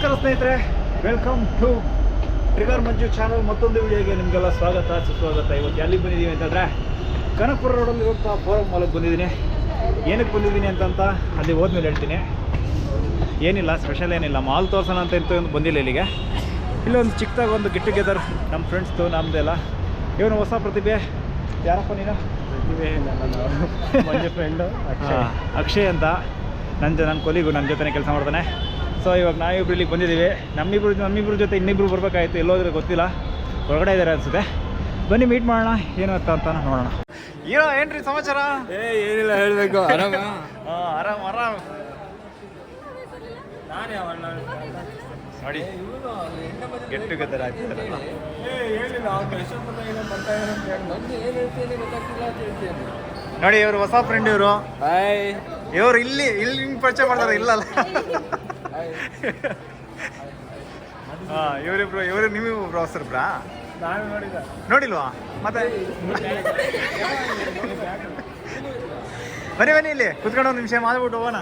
ನಮಸ್ಕಾರ ಸ್ನೇಹಿತರೆ, welcome to Trigger Manju channel. ಮತ್ತೊಂದು ವಿಡಿಯೋಗೆ ನಿಮಗೆಲ್ಲ ಸ್ವಾಗತ ಸುಸ್ವಾಗತ. ಇವತ್ತು ಎಲ್ಲಿಗೆ ಬಂದಿದ್ದೀವಿ ಅಂತಂದರೆ ಕನಕಪುರ ರೋಡಲ್ಲಿ ಇರುವಂಥ ಫೋರಮ್ ಮಾಲ್ಗೆ ಬಂದಿದ್ದೀನಿ. ಏನಕ್ಕೆ ಬಂದಿದ್ದೀನಿ ಅಂತಂತ ಅಲ್ಲಿ ಹೋದ್ಮೇಲೆ ಹೇಳ್ತೀನಿ. ಏನಿಲ್ಲ, ಸ್ಪೆಷಲ್ ಏನಿಲ್ಲ, ಮಾಲ್ ತೋರ್ಸೋಣ ಅಂತ ಒಂದು ಬಂದಿಲ್ಲ ಇಲ್ಲಿಗೆ. ಇಲ್ಲೊಂದು ಚಿಕ್ಕದಾಗಿ ಒಂದು ಗೆಟ್ ಟುಗೆದರ್ ನಮ್ಮ ಫ್ರೆಂಡ್ಸ್ದು ನಮ್ಮದೆಲ್ಲ. ಇವನು ಹೊಸ ಪ್ರತಿಭೆ. ಯಾರಪ್ಪ ನೀನು? ಪ್ರತಿಭೆ ಮಂಜು ಫ್ರೆಂಡು ಅಕ್ಷಯ್ ಅಂತ. ನನ್ನ ಕೊಲಿಗೂ ನನ್ನ ಜೊತೆ ಕೆಲಸ ಮಾಡ್ತಾನೆ. ಸೊ ಇವಾಗ ನಾವಿಬ್ರು ಇಲ್ಲಿಗೆ ಬಂದಿದ್ದೀವಿ. ನಮ್ಮಿಬ್ರ ಜೊತೆ ಇನ್ನಿಬ್ರು ಬರಬೇಕಾಯ್ತು, ಎಲ್ಲೋದ್ರೆ ಗೊತ್ತಿಲ್ಲ, ಹೊರಗಡೆ ಇದ್ದಾರೆ ಅನಿಸುತ್ತೆ. ಬನ್ನಿ ಮೀಟ್ ಮಾಡೋಣ, ಏನು ಅಂತ ನೋಡೋಣ. ಏನೋ ಏನ್ರಿ ಸಮಾಚಾರ? ಏನಿಲ್ಲ ಹೇಳಬೇಕು. ಆರಾಮ? ಆರಾಮ್. ನೋಡಿ ಗೆಟ್ ಟುಗೆದರ್ ಆಗ್ತಿದ್ದಾರಲ್ಲ. ನೋಡಿ ಇವರು ಹೊಸ ಫ್ರೆಂಡ್. ಇವರು ಇಲ್ಲಿ ಪರಿಚಯ ಮಾಡ್ತಾರೆ, ಇಲ್ಲಲ್ಲ. ಇವರು ನಿಮ್ಮಿಬ್ರು ಹೊಸಬ್ರಾ? ನೋಡಿಲ್ವಾ? ಮತ್ತೆ ಬನ್ನಿ ಇಲ್ಲಿ ಕುತ್ಕೊಂಡು ಒಂದು ನಿಮಿಷ ಮಾಡ್ಬಿಟ್ಟು ಹೋಗೋಣ.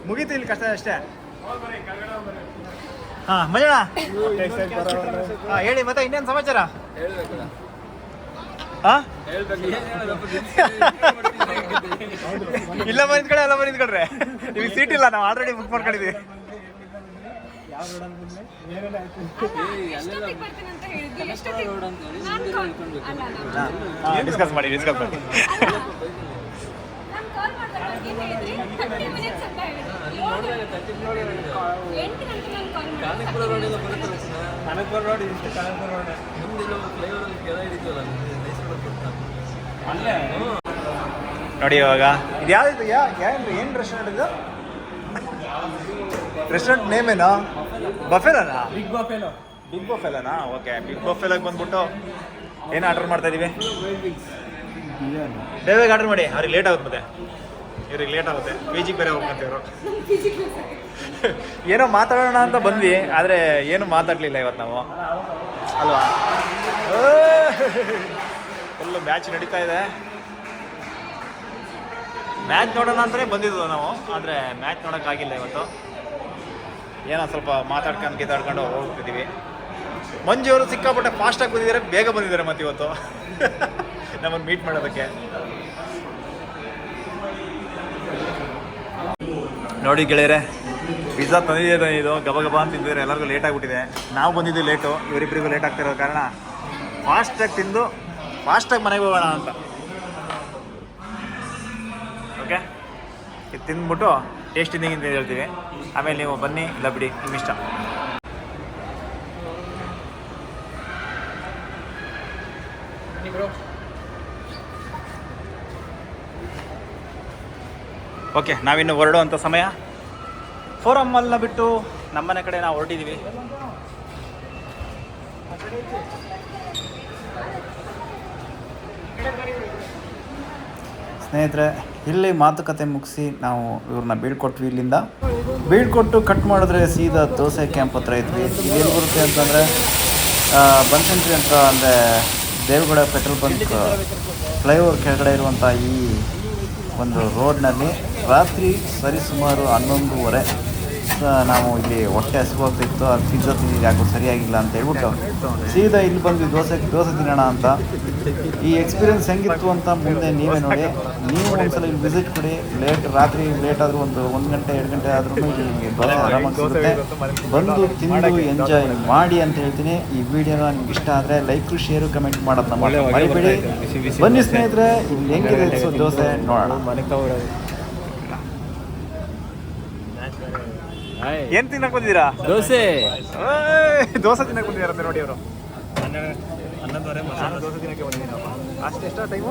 ಮುಗೀತು ಇಲ್ಲಿ ಕಷ್ಟ ಅಷ್ಟೇ. ಮಂಜಣ್ಣ ಹೇಳಿ, ಮತ್ತೆ ಇನ್ನೇನು ಸಮಾಚಾರ? ಇಲ್ಲ ಬಂದ್ಕಡ್ರೆ ನಿಮಗೆ ಸೀಟ್ ಇಲ್ಲ, ನಾವು ಆಲ್ರೆಡಿ ಬುಕ್ ಮಾಡ್ಕೊಂಡಿದ್ದೀವಿ. ಡಿಸ್ಕಸ್ ಮಾಡಿ. ನೋಡಿ ಇವಾಗ ಇದು ಯಾವ್ದು? ಏನು ರೆಸ್ಟೋರೆಂಟ್ ಇದು? ರೆಸ್ಟೋರೆಂಟ್ ನೇಮ್ ಏನೋ? ಬಫೆಲೋನಾ? ಬಿಗ್ ಬಫೆಲೋನಾ? ಓಕೆ, ಬಿಗ್ ಬಫೆಲೋಗೆ ಬಂದ್ಬಿಟ್ಟು ಏನು ಆರ್ಡರ್ ಮಾಡ್ತಾ ಇದೀವಿ? ಬೇಗ ಆರ್ಡರ್ ಮಾಡಿ, ಅವ್ರಿಗೆ ಲೇಟ್ ಆಗುತ್ತೆ. ಮತ್ತೆ ಇವ್ರಿಗೆ ಲೇಟ್ ಆಗುತ್ತೆ, PGಗೆ ಬೇರೆ ಹೋಗ್ಬೇಕಂತ ಇವರು. ಏನೋ ಮಾತಾಡೋಣ ಅಂತ ಬಂದ್ವಿ, ಆದರೆ ಏನು ಮಾತಾಡಲಿಲ್ಲ ಇವತ್ತು ನಾವು, ಅಲ್ವಾ? ಫುಲ್ಲು ಮ್ಯಾಚ್ ನಡೀತಾ ಇದೆ. ಮ್ಯಾಚ್ ನೋಡೋಣ ಅಂತಲೇ ಬಂದಿದ್ವು ನಾವು, ಆದರೆ ಮ್ಯಾಚ್ ನೋಡೋಕ್ಕಾಗಿಲ್ಲ ಇವತ್ತು. ಏನೋ ಸ್ವಲ್ಪ ಗಿತಾಡ್ಕೊಂಡು ಹೋಗ್ತಿದ್ದೀವಿ. ಮಂಜು ಅವರು ಸಿಕ್ಕಾಪಟ್ಟೆ ಫಾಸ್ಟಾಗಿ ಬಂದಿದ್ದಾರೆ, ಬೇಗ ಬಂದಿದ್ದಾರೆ ಮತ್ತೆ ಇವತ್ತು ನಮ್ಮನ್ನು ಮೀಟ್ ಮಾಡೋದಕ್ಕೆ. ನೋಡಿ ಗೆಳೆಯರೆ, ಪಿಜ್ಜಾ ತಂದಿದ್ದೀರ, ಇದು ಗಬ ಅಂತ ತಿಂದಿದ್ದಾರೆ. ಎಲ್ಲರಿಗೂ ಲೇಟ್ ಆಗಿಬಿಟ್ಟಿದೆ. ನಾವು ಬಂದಿದ್ದು ಲೇಟು, ಇವರಿಬ್ಬರಿಗೂ ಲೇಟ್ ಆಗ್ತಿರೋ ಕಾರಣ ಫಾಸ್ಟಾಗಿ ತಿಂದು ಫಾಸ್ಟಾಗಿ ಮನೆಗೆ ಹೋಗೋಣ ಅಂತ. ಓಕೆ, ಇದು ತಿಂದ್ಬಿಟ್ಟು ಟೇಸ್ಟ್ ತಿಂದಿಂಗಿಂತ ಹೇಳ್ತೀವಿ. ಆಮೇಲೆ ನೀವು ಬನ್ನಿ, ಇಲ್ಲ ಬಿಡಿ, ನಿಮ್ಮಿಷ್ಟ. ಓಕೆ, ನಾವಿನ್ನು ಹೊರಡುವಂಥ ಸಮಯ. ಫೋರಮ್ ಮಾಲ್ನ ಬಿಟ್ಟು ನಮ್ಮನೆ ಕಡೆ ನಾವು ಹೊರಟಿದ್ದೀವಿ. ಸ್ನೇಹಿತರೆ, ಇಲ್ಲಿ ಮಾತುಕತೆ ಮುಗಿಸಿ ನಾವು ಇವ್ರನ್ನ ಬೀಳ್ಕೊಟ್ವಿ. ಇಲ್ಲಿಂದ ಬೀಳ್ಕೊಟ್ಟು ಕಟ್ ಮಾಡಿದ್ರೆ ಸೀದಾ ದೋಸೆ ಕ್ಯಾಂಪ್ ಹತ್ರ ಇದ್ವಿ. ಇದೇನು ಬರುತ್ತೆ ಅಂತಂದರೆ ಬನಶಂಕರಿ ಅಂತ, ಅಂದರೆ ದೇವಗೌಡ ಪೆಟ್ರೋಲ್ ಬಂಕ್ ಫ್ಲೈಓವರ್ ಕೆಳಗಡೆ ಇರುವಂಥ ಈ ಒಂದು ರೋಡ್ನಲ್ಲಿ ರಾತ್ರಿ ಸರಿಸುಮಾರು 11:30 ನಾವು ಇಲ್ಲಿ ಹೊಟ್ಟೆ ಹಸಿವಾಗ್ತಿತ್ತು. ಅದು ಪಿಜ್ಜಾ ತಿಂದಿದ್ದು ಯಾಕೋ ಸರಿಯಾಗಿಲ್ಲ ಅಂತ ಹೇಳ್ಬಿಟ್ಟು ಸೀದಾ ಇಲ್ಲಿ ಬಂದ್ವಿ ದೋಸೆ ತಿನ್ನೋಣ ಅಂತ. ಈ ಎಕ್ಸ್ಪೀರಿಯನ್ಸ್ ಹೆಂಗಿತ್ತು ಅಂತ ಮುಂದೆ ನೀವೇ ನೋಡಿ. ನೀವು ಒಂದ್ಸಲ ಇಲ್ಲಿ ವಿಸಿಟ್ ಕೊಡಿ. ರಾತ್ರಿ ಲೇಟ್ ಆದರೂ ಒಂದು ಗಂಟೆ 2 ಗಂಟೆ ಆದ್ರೂ ಇಲ್ಲಿ ನಿಮಗೆ ದೋಸೆ ಆರಾಮಾಗಿ ಸಿಗುತ್ತೆ. ಬಂದು ತಿಂದು ಎಂಜಾಯ್ ಮಾಡಿ ಅಂತ ಹೇಳ್ತೀನಿ. ಈ ವಿಡಿಯೋನ ನಿಮ್ಗೆ ಇಷ್ಟ ಆದರೆ ಲೈಕು, ಶೇರು, ಕಮೆಂಟ್ ಮಾಡೋದನ್ನ ಮರಿಬೇಡಿ. ಬನ್ನಿ ಸ್ನೇಹಿತರೆ, ಇಲ್ಲಿ ಹೆಂಗಿದೆ ದೋಸೆ ನೋಡೋಣ. ಏನ್ ತಿನ್ನಕ್ ಬಂದಿದ್ದೀರಾ? ದೋಸೆ ತಿನ್ನಕ್ ಬಂದಿದ್ದಾರಂತೆ ನೋಡಿ ಅವರು. 11:30 ದೋಸೆ ತಿನ್ನಕ್ಕೆ ಬಂದಿದ್ದೀನಪ್ಪ. ಅಷ್ಟೆಷ್ಟ ಟೈಮು?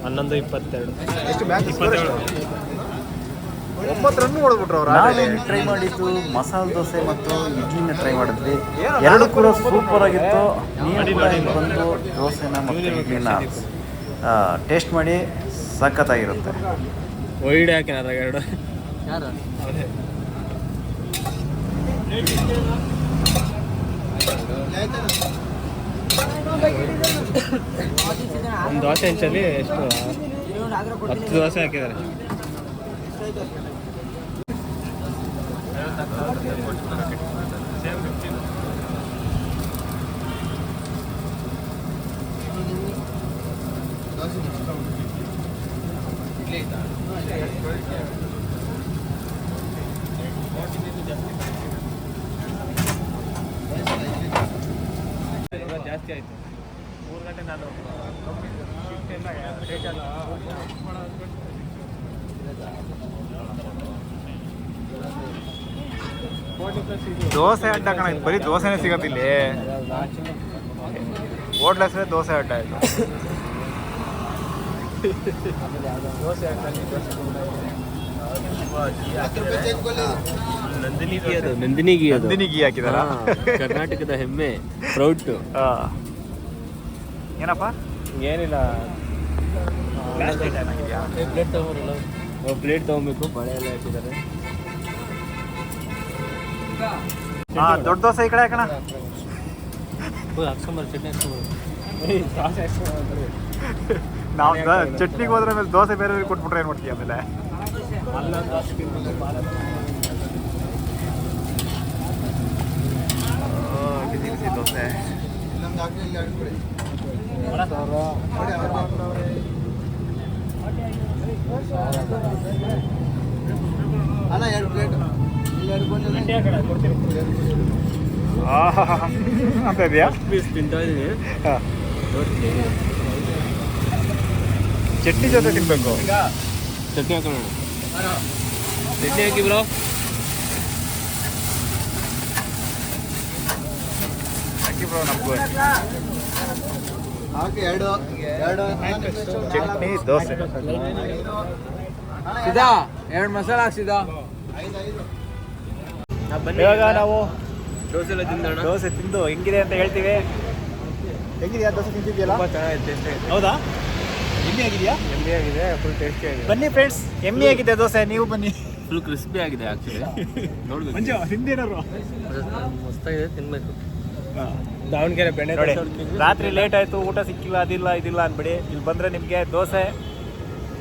11:22. ಎಷ್ಟು ಮ್ಯಾಚ್? 9 ರನ್ ಹೊಡೆದ್ಬಿಟ್ರು ಅವರು. ನಾವೇನು ಟ್ರೈ ಮಾಡಿದ್ದು ಮಸಾಲೆ ದೋಸೆ ಮತ್ತು ಇಡ್ಲಿನ ಟ್ರೈ ಮಾಡಿದ್ವಿ. ಎರಡು ಕೂಡ ಸೂಪರ್ ಆಗಿತ್ತು. ನೀವು ಬಂದು ದೋಸೆನ ಮತ್ತು ಇಡ್ಲಿನ ಟೇಸ್ಟ್ ಮಾಡಿ, ಸಖತ್ತಾಗಿರುತ್ತೆ. ಒಯ್ಡೆ ಹಾಕಿನ ಅದ್ರಾಗ ಎರಡು. ಒಂದು ದೋಸೆ ಹೆಂಚಲ್ಲಿ ಎಷ್ಟು 10 ದೋಸೆ ಹಾಕಿದ್ದಾರೆ. ಜಾಸ್ತಿ ಆಯ್ತು 3 ಗಂಟೆ ನಾನು shift ಎಲ್ಲ rate ಎಲ್ಲ ದೋಸೆ ಅಡ್ಡ ಕಣ, ಬರೀ ದೋಸೆನೇ ಸಿಗತ್ತಿಲ್ಲ. ಹೋಟ್ಲ ಹೆಸರೇ ದೋಸೆ ಅಡ್ಡ ಆಯ್ತು. ನಂದಿನಿ ಗೀ ಹಾಕಿದಾರ. ಕರ್ನಾಟಕದ ಹೆಮ್ಮೆ, ಪ್ರೌಡ್. ಏನಪ್ಪ ಏನಿಲ್ಲ, ಪ್ಲೇಟ್ ತಗೊಬೇಕು, ಬಳೆ ಎಲ್ಲ ಹಾಕಿದ್ದಾರೆ. ದೊಡ್ಡ ದೋಸೆ ಈ ಕಡೆ ಹಾಕೋಣ. ಹಾಕ್ಸ್ಕೊಂಬರ್, ಚಟ್ನಿ ಹಾಕ್ಸ್ಕೊಂಬರ್. ನಾವು ಚಟ್ನಿಗೆ ಹೋದ್ರೆ ಮೇಲೆ ದೋಸೆ ಬೇರೆ ಕೊಟ್ಬಿಟ್ರೆ ಏನು ಮಾಡ್ತೀವಿ ಆಮೇಲೆ? ಬಿಸಿ ಬಿಸಿ ದೋಸೆ. ಅಂತ ಇದೆಯಾ? ಪೀಸ್ ತಿಂತಾ ಇದೀನಿ. ಚಟ್ನಿ ಜೊತೆ ತಿನ್ಬೇಕು. ಚಟ್ನಿ ಹಾಕೋಣ, ಚಟ್ನಿ ಹಾಕಿ ಬ್ರೋ. ಹಾಕಿ ಬ್ರೋ ನಮಗೂ ಚಟ್ನಿ ದೋಸೆ. ಸಿದಾ 2 ಮಸಾಲ ಹಾಕ್ಸಿದಾ. ಇವಾಗ ನಾವು ದೋಸೆ ಎಲ್ಲ ತಿಂದೋಣ. ದೋಸೆ ತಿಂದು ಹೆಂಗಿದೆ ಅಂತ ಹೇಳ್ತೀವಿ. ಹೆಂಗಿದೆಯಾ ದೋಸೆ ತಿಂತಿದ್ಯಲ್ಲ? ತುಂಬ ಚೆನ್ನಾಗಿದೆ, ಟೇಸ್ಟ್. ಹೌದಾ? ಎಮ್ಮೆ ಆಗಿದೆಯಾ? ಎಮ್ಮೆ ಆಗಿದೆ, ಫುಲ್ ಟೇಸ್ಟಿ ಆಗಿದೆ. ಬನ್ನಿ ಫ್ರೆಂಡ್ಸ್, ಎಮ್ಮೆ ಆಗಿದೆ ದೋಸೆ, ನೀವು ಬನ್ನಿ. ಫುಲ್ ಕ್ರಿಸ್ಪಿ ಆಗಿದೆ ಆಕ್ಚುಲಿ. ನೋಡ್ಬೇಕು, ಮಂಜು ಹಿಂದೇನಾರು ಮಸ್ತಾಗಿದೆ, ತಿನ್ಬೇಕು. ದಾವಣಗೆರೆ ಬೆಣ್ಣೆ ನೋಡಿ, ದೋಸೆ ರಾತ್ರಿ ಲೇಟ್ ಆಯಿತು, ಊಟ ಸಿಕ್ಕಿಲ್ಲ, ಅದಿಲ್ಲ ಇದಿಲ್ಲ ಅನ್ಬೇಡಿ. ಇಲ್ಲಿ ಬಂದರೆ ನಿಮಗೆ ದೋಸೆ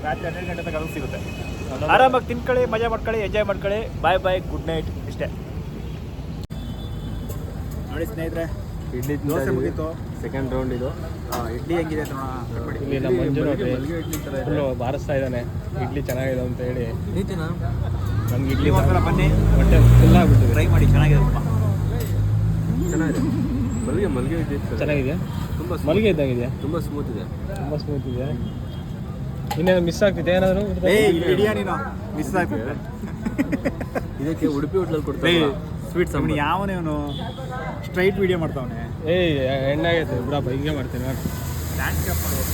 ರಾತ್ರಿ 12 ಗಂಟೆ ತನಕ ಅದು ಸಿಗುತ್ತೆ. ಆರಾಮಾಗಿ ತಿನ್ಕೊಳ್ಳಿ, ಮಜಾ ಮಾಡ್ಕೊಳ್ಳಿ, ಎಂಜಾಯ್ ಮಾಡ್ಕೊಳ್ಳಿ. ಬಾಯ್ ಬಾಯ್, ಗುಡ್ ನೈಟ್. ಇಷ್ಟೇ ನೋಡಿ ಸ್ನೇಹಿತರೆ, ಇಡ್ಲಿ ದೋಸೆ ಮುಗೀತು. ಸೆಕೆಂಡ್ ರೌಂಡ್ ಇದು. ಇಡ್ಲಿ ಹೆಂಗಿದೆ ಅಂತ ನೋಡೋಣ. ಇಲ್ಲಿ ನಮ್ಮ ಮಂಜು ನೋಡಿ ಫುಲ್ಲು ಬಾರಿಸ್ತಾ ಇದ್ದಾನೆ, ಇಡ್ಲಿ ಚೆನ್ನಾಗಿದೆ ಅಂತ ಹೇಳಿ. ನಮ್ಗೆ ಇಡ್ಲಿ ಒಂದ್ಸಲ ಬನ್ನಿ, ಹೊಟ್ಟೆ ಫುಲ್ ಆಗ್ಬಿಟ್ಟಿದೆ. ಟ್ರೈ ಮಾಡಿ, ಚೆನ್ನಾಗಿದೆ ತುಂಬ. ಚೆನ್ನಾಗಿದೆ. ಮಲ್ಗೆ ಇಡ್ಲಿ ಚೆನ್ನಾಗಿದೆ, ತುಂಬ ಮಲ್ಗೆ ಇದ್ದಾಗಿದೆ, ತುಂಬ ಸ್ಮೂತ್ ಇದೆ, ತುಂಬ ಸ್ಮೂತ್ ಇದೆ. ಇನ್ನೇನು ಮಿಸ್ ಆಗ್ತಿದೆ ಏನಾದರೂ? ಇಡಿಯಾ ನೀನು ಮಿಸ್ ಆಗ್ತದೆ. ಇದಕ್ಕೆ ಉಡುಪಿ ಹೋಟ್ಲಲ್ಲಿ ಕೊಡ್ತಾರೆ ಸ್ವೀಟ್ ಸಾಂಬಾರ್. ಯಾವನೇವನು ಸ್ಟ್ರೈಟ್ ವಿಡಿಯೋ ಮಾಡ್ತಾವನೆ. ಎಣ್ಣಾಗೈತೆ ಬಿಡಪ್ಪ, ಹಿಂಗೆ ಮಾಡ್ತೀನಿ ನೋಡಿ. ಲ್ಯಾಂಡ್ಸ್ಕೇಪ್ ಮಾಡ್ಬೇಕು.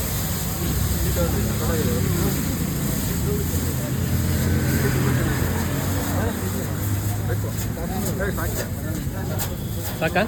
ಸಾಕಾ?